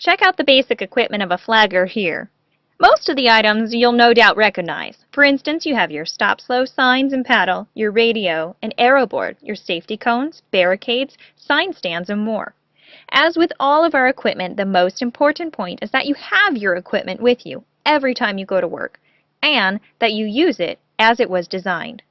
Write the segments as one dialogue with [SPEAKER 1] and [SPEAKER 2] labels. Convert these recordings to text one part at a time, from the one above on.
[SPEAKER 1] Check out the basic equipment of a flagger here. Most of the items you'll no doubt recognize. For instance, you have your stop-slow signs and paddle, your radio, an arrow board, your safety cones, barricades, sign stands, and more. As with all of our equipment, the most important point is that you have your equipment with you every time you go to work, and that you use it as it was designed.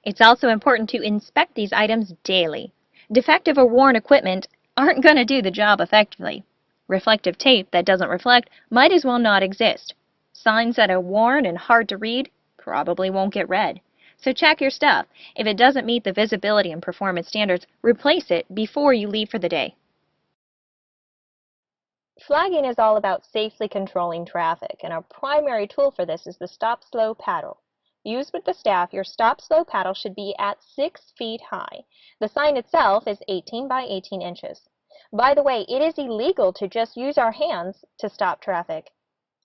[SPEAKER 1] It's also important to inspect these items daily. Defective or worn equipment aren't going to do the job effectively. Reflective tape that doesn't reflect might as well not exist. Signs that are worn and hard to read probably won't get read. So check your stuff. If it doesn't meet the visibility and performance standards, replace it before you leave for the day. Flagging is all about safely controlling traffic, and our primary tool for this is the stop-slow paddle. Used with the staff, your stop-slow paddle should be at 6 feet high. The sign itself is 18 by 18 inches. By the way, it is illegal to just use our hands to stop traffic.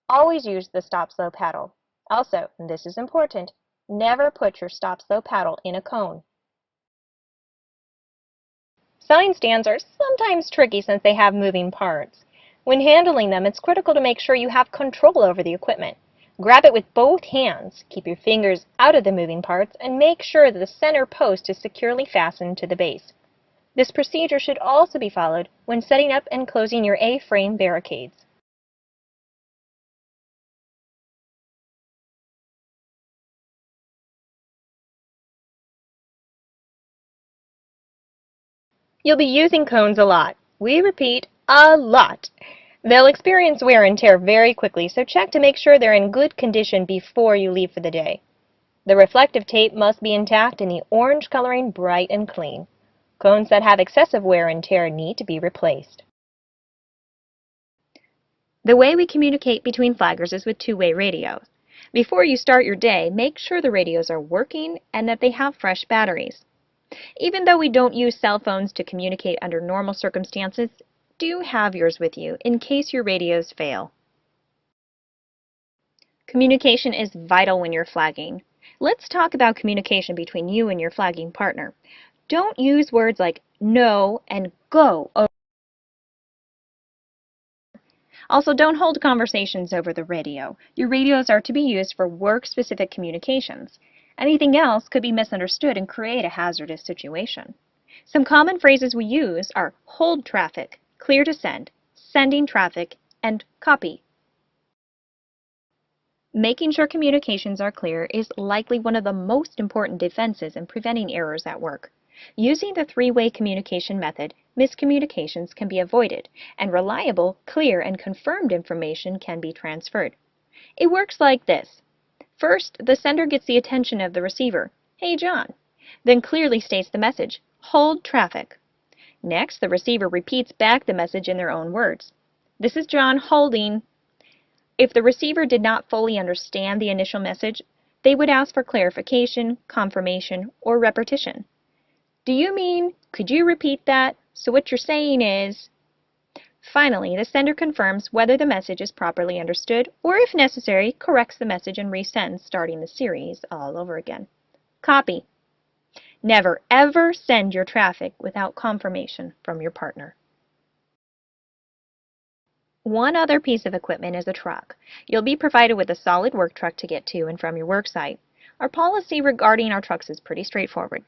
[SPEAKER 1] Always use the stop-slow paddle. Also, and this is important, never put your stop-slow paddle in a cone. Sign stands are sometimes tricky since they have moving parts. When handling them, it's critical to make sure you have control over the equipment. Grab it with both hands, keep your fingers out of the moving parts, and make sure that the center post is securely fastened to the base. This procedure should also be followed when setting up and closing your A-frame barricades. You'll be using cones a lot. We repeat, a lot. They'll experience wear and tear very quickly, so check to make sure they're in good condition before you leave for the day. The reflective tape must be intact and the orange coloring bright and clean. Cones that have excessive wear and tear need to be replaced. The way we communicate between flaggers is with two-way radios. Before you start your day, make sure the radios are working and that they have fresh batteries. Even though we don't use cell phones to communicate under normal circumstances, do have yours with you in case your radios fail. Communication is vital when you're flagging. Let's talk about communication between you and your flagging partner. Don't use words like no and go. Also, don't hold conversations over the radio. Your radios are to be used for work-specific communications. Anything else could be misunderstood and create a hazardous situation. Some common phrases we use are hold traffic, clear to send, sending traffic, and copy. Making sure communications are clear is likely one of the most important defenses in preventing errors at work. Using the three-way communication method, miscommunications can be avoided, and reliable, clear, and confirmed information can be transferred. It works like this. First, the sender gets the attention of the receiver, "Hey John," then clearly states the message, "Hold traffic." Next, the receiver repeats back the message in their own words. "This is John holding." If the receiver did not fully understand the initial message, they would ask for clarification, confirmation, or repetition. "Do you mean, could you repeat that? So what you're saying is..." Finally, the sender confirms whether the message is properly understood, or if necessary, corrects the message and resends, starting the series all over again. Copy. Never ever send your traffic without confirmation from your partner. One other piece of equipment is a truck. You'll be provided with a solid work truck to get to and from your work site. Our policy regarding our trucks is pretty straightforward.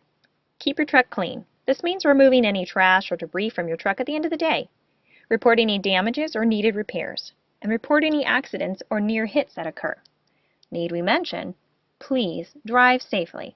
[SPEAKER 1] Keep your truck clean. This means removing any trash or debris from your truck at the end of the day. Report any damages or needed repairs. And report any accidents or near hits that occur. Need we mention, please drive safely.